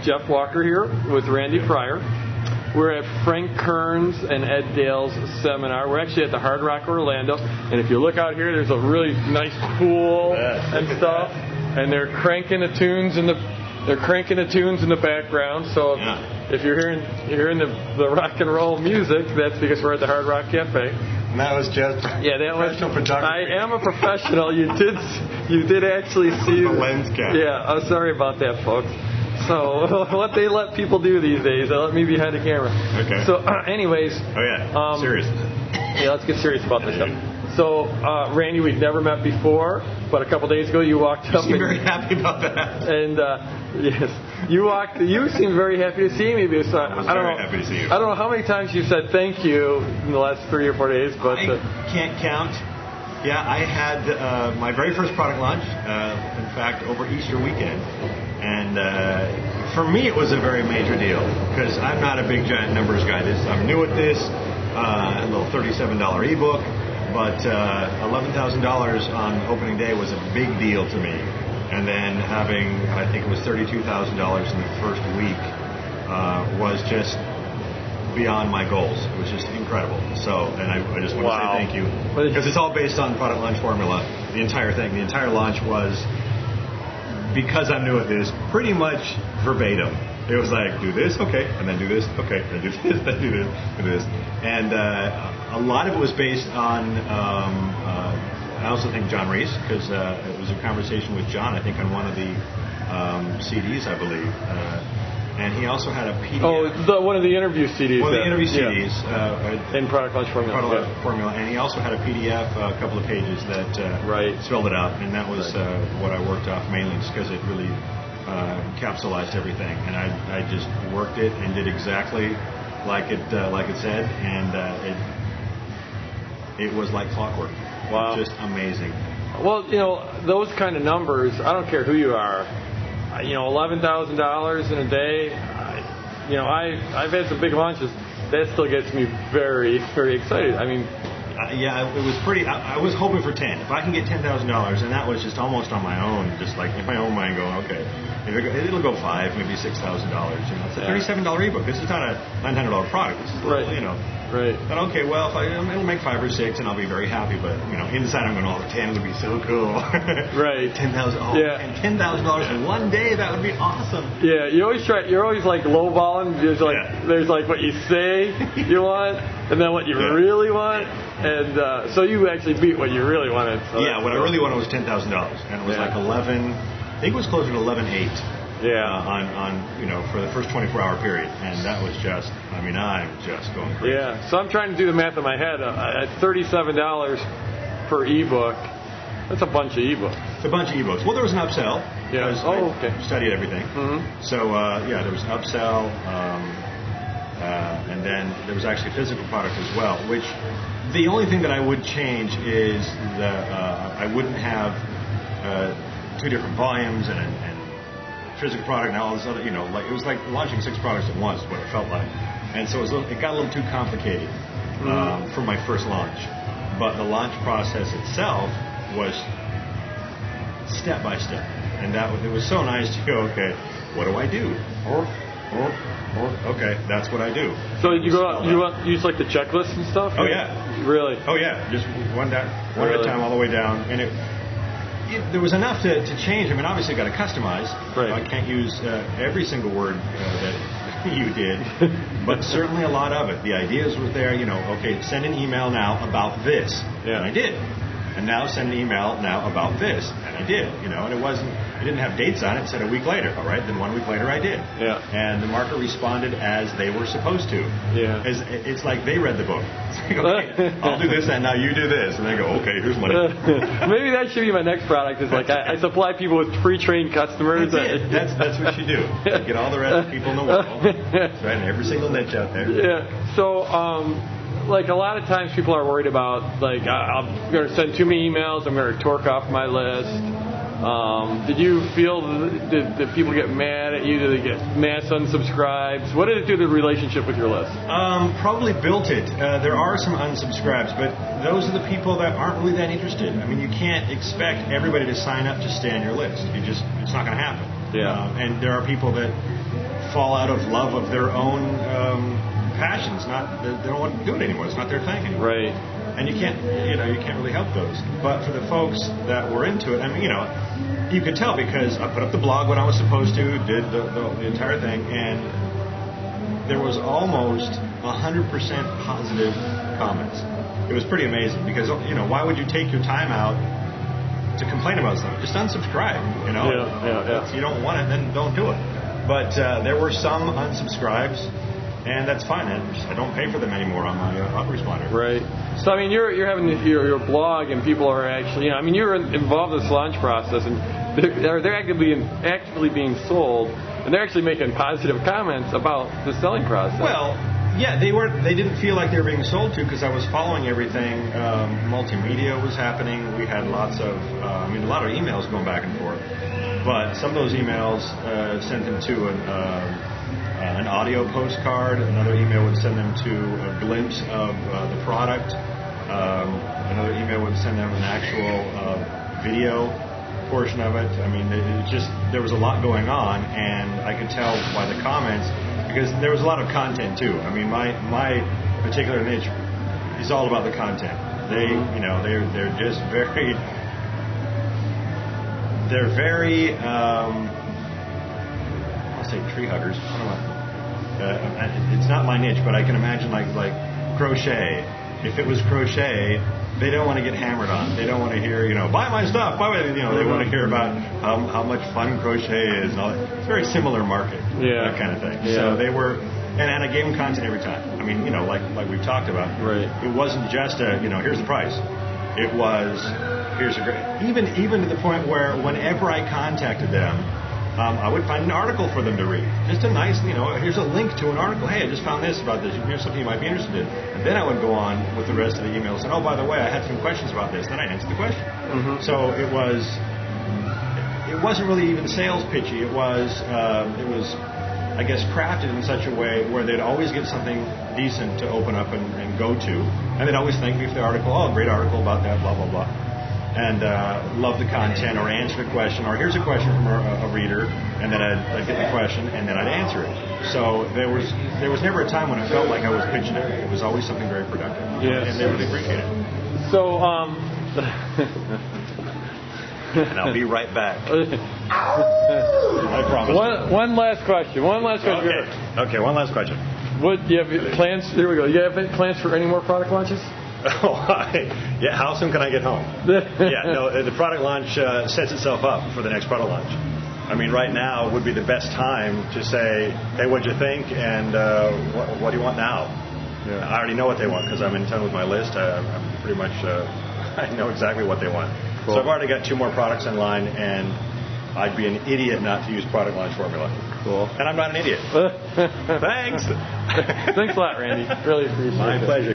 Jeff Walker here with Randy Pryor. We're at Frank Kern's and Ed Dale's seminar. We're actually at the Hard Rock Orlando, and if you look out here, there's a really nice pool and stuff, and they're cranking the tunes in the background. So if you're hearing the rock and roll music, that's because we're at the Hard Rock Cafe. And that was just professional photography. I am a professional. You did actually see the lens cap. Yeah, I'm sorry about that, folks. So what they let people do these days, they let me behind the camera. Okay. So anyways. Oh yeah. Serious. Yeah, let's get serious about this stuff. So Randy, we've never met before, but a couple days ago you walked up. You seem very happy about that. And yes, you seemed very happy to see me. Because I don't know. Happy to see you. I don't know how many times you said thank you in the last 3 or 4 days, but I can't count. Yeah, I had my very first product launch, in fact, over Easter weekend. And for me, it was a very major deal because I'm not a big giant numbers guy. I'm new at this, a little $37 ebook, but $11,000 on opening day was a big deal to me. And then having, I think it was $32,000 in the first week was just beyond my goals. It was just incredible. So, and I just want to say thank you because it's all based on product launch formula. The entire thing, the entire launch was, because I'm new at this, pretty much verbatim. It was like, do this, okay, and then do this, okay, then do this, then do this, do this. And a lot of it was based on, I also think John Reese, because it was a conversation with John, I think, on one of the CDs, I believe. And he also had a PDF. Oh, one of the interview CDs. One of the interview CDs. In Product Launch Formula. Formula. And he also had a PDF, a couple of pages that spelled it out. And that was what I worked off mainly just because it really capsulized everything. And I just worked it and did exactly like it said. And it was like clockwork. Wow. Just amazing. Well, those kind of numbers, I don't care who you are. $11,000 in a day. I've had some big launches. That still gets me very, very excited. I mean, it was pretty. I was hoping for 10. If I can get $10,000, and that was just almost on my own, just like in my own mind, going, okay, it'll go $5,000, maybe $6,000. It's a $37 ebook. This is not a $900 product. This is a little, Right. But okay, well, it'll make 5 or 6, and I'll be very happy. But inside I'm going, 10 would be so cool. Right. 10,000. And $10,000 in one day, that would be awesome. Yeah, you're always like lowballing. There's like what you say you want, and then what you really want, and so you actually beat what you really wanted. So what I really wanted was $10,000, and it was like 11. I think it was closer to 11.8. On for the first 24-hour period, and that was just, I'm just going crazy. Yeah, so I'm trying to do the math in my head. At $37 per ebook, that's a bunch of ebooks. It's a bunch of ebooks. Well, there was an upsell. Yeah. I studied everything. Mm-hmm. So there was an upsell, and then there was actually physical product as well. Which the only thing that I would change is I wouldn't have 2 different volumes and physical product and all this other, it was like launching 6 products at once, is what it felt like. And so it got a little too complicated for my first launch. But the launch process itself was step by step. And it was so nice to go, okay, what do I do? Okay, that's what I do. So you use like the checklist and stuff? Oh, yeah. Really? Oh, yeah. Just one at a time, all the way down. And there was enough to change. Obviously, got to customize. Right. I can't use every single word that you did, but certainly a lot of it. The ideas were there. Okay, send an email now about this, and I did. And now send an email now about this, and I did. And it didn't have dates on it. It said a week later. All right, then 1 week later I did. Yeah. And the market responded as they were supposed to. Yeah. It's like they read the book. It's like, okay, I'll do this, and now you do this, and they go, okay, here's money. Maybe that should be my next product. Is like I supply people with pre-trained customers. That's what you do. You get all the rest of the people in the world. That's right, and every single niche out there. Yeah. So. Like a lot of times people are worried about, like, I'm going to send too many emails, I'm going to torque off my list. Did you feel, did people get mad at you? Did they get mass unsubscribes? What did it do to the relationship with your list? Probably built it. There are some unsubscribes, but those are the people that aren't really that interested. You can't expect everybody to sign up to stay on your list. It's not going to happen. Yeah. And there are people that fall out of love of their own passions. They don't want to do it anymore. It's not their thing anymore. Right. And you can't really help those. But for the folks that were into it, I mean, you could tell because I put up the blog when I was supposed to, did the entire thing, and there was almost 100% positive comments. It was pretty amazing because, why would you take your time out to complain about something? Just unsubscribe, Yeah. If you don't want it, then don't do it. But there were some unsubscribes, and that's fine. I don't pay for them anymore on my autoresponder. Right. So, I mean, you're having your blog, and people are actually, you're involved in this launch process, and they're actively being sold, and they're actually making positive comments about the selling process. Well, yeah, they didn't feel like they were being sold to because I was following everything. Multimedia was happening. We had lots of, a lot of emails going back and forth. But some of those emails sent them to an audio postcard. Another email would send them to a glimpse of the product. Another email would send them an actual video portion of it. I mean, there was a lot going on, and I could tell by the comments because there was a lot of content too. I mean, my particular niche is all about the content. They're just very. They're very, I'll say tree huggers. I don't know. It's not my niche, but I can imagine like crochet. If it was crochet, they don't want to get hammered on. They don't want to hear, buy my stuff. They want to hear about how much fun crochet is. And all that. It's a very similar market, that kind of thing. Yeah. So they were, and I gave them content every time. I mean, like we've talked about. Right. It wasn't just here's the price. It was, here's a great, even to the point where whenever I contacted them, I would find an article for them to read. Just a nice, here's a link to an article. Hey, I just found this about this. Here's something you might be interested in. And then I would go on with the rest of the emails and, oh, by the way, I had some questions about this. Then I answered the question. Mm-hmm. So it wasn't really even sales pitchy. It was, I guess, crafted in such a way where they'd always get something decent to open up and go to. And they'd always thank me for the article. Oh, great article about that, blah, blah, blah. And love the content or answer a question. Or here's a question from a reader. And then I'd get the question and then I'd answer it. So there was never a time when it felt like I was pitching it. It was always something very productive. Yes. And they really appreciate it. So, and I'll be right back. I promise. One last question. Okay, one last question. What do you have plans? Here we go. You have plans for any more product launches? Yeah. How soon can I get home? The product launch sets itself up for the next product launch. I mean, right now would be the best time to say, hey, what'd you think, and what do you want now? Yeah. I already know what they want because I'm in tune with my list. I'm pretty much, I know exactly what they want. Cool. So I've already got 2 more products in line, and I'd be an idiot not to use product launch formula. Cool. And I'm not an idiot. Thanks. Thanks a lot, Randy. Really appreciate it. My pleasure.